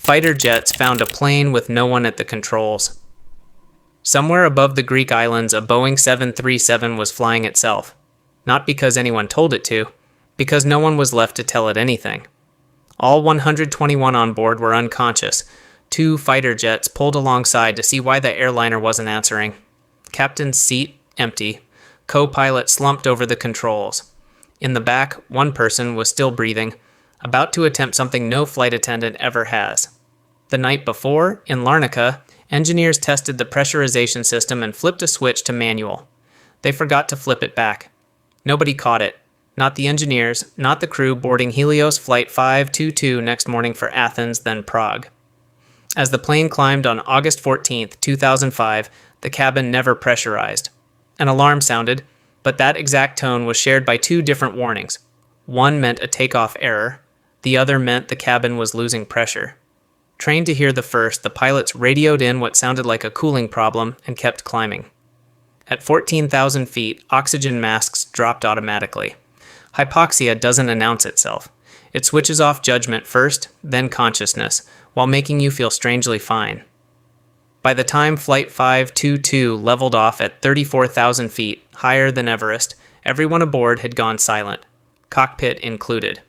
Fighter jets found a plane with no one at the controls. Somewhere above the Greek islands, a Boeing 737 was flying itself. Not because anyone told it to, because no one was left to tell it anything. All 121 on board were unconscious. 2 fighter jets pulled alongside to see why the airliner wasn't answering. Captain's seat, empty. Co-pilot slumped over the controls. In the back, one person was still breathing, about to attempt something no flight attendant ever has. The night before, in Larnaca, engineers tested the pressurization system and flipped a switch to manual. They forgot to flip it back. Nobody caught it. Not the engineers, not the crew boarding Helios Flight 522 next morning for Athens, then Prague. As the plane climbed on August 14, 2005, the cabin never pressurized. An alarm sounded, but that exact tone was shared by 2 different warnings. One meant a takeoff error. The other meant the cabin was losing pressure. Trained to hear the first, the pilots radioed in what sounded like a cooling problem and kept climbing. At 14,000 feet, oxygen masks dropped automatically. Hypoxia doesn't announce itself. It switches off judgment first, then consciousness, while making you feel strangely fine. By the time Flight 522 leveled off at 34,000 feet, higher than Everest, everyone aboard had gone silent, cockpit included.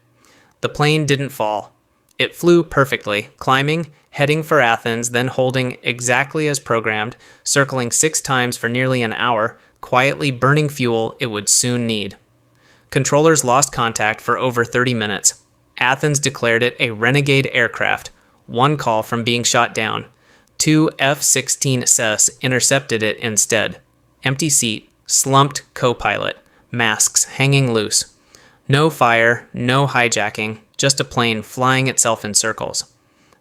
The plane didn't fall. It flew perfectly, climbing, heading for Athens, then holding exactly as programmed, circling 6 times for nearly an hour, quietly burning fuel it would soon need. Controllers lost contact for over 30 minutes. Athens declared it a Renegade aircraft, 1 call from being shot down. 2 F-16s intercepted it instead. Empty seat, slumped co-pilot, masks hanging loose. No fire, no hijacking, just a plane flying itself in circles.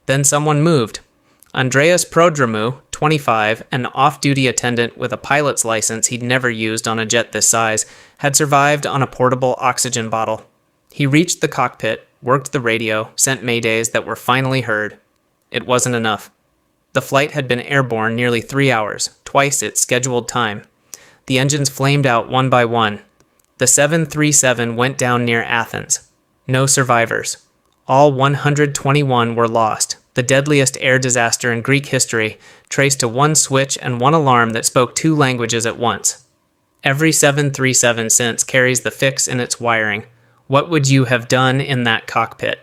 Then someone moved. Andreas Prodromou, 25, an off-duty attendant with a pilot's license he'd never used on a jet this size, had survived on a portable oxygen bottle. He reached the cockpit, worked the radio, sent maydays that were finally heard. It wasn't enough. The flight had been airborne nearly 3 hours, twice its scheduled time. The engines flamed out one by one. The 737 went down near Athens. No survivors. All 121 were lost, the deadliest air disaster in Greek history, traced to 1 switch and 1 alarm that spoke 2 languages at once. Every 737 since carries the fix in its wiring. What would you have done in that cockpit?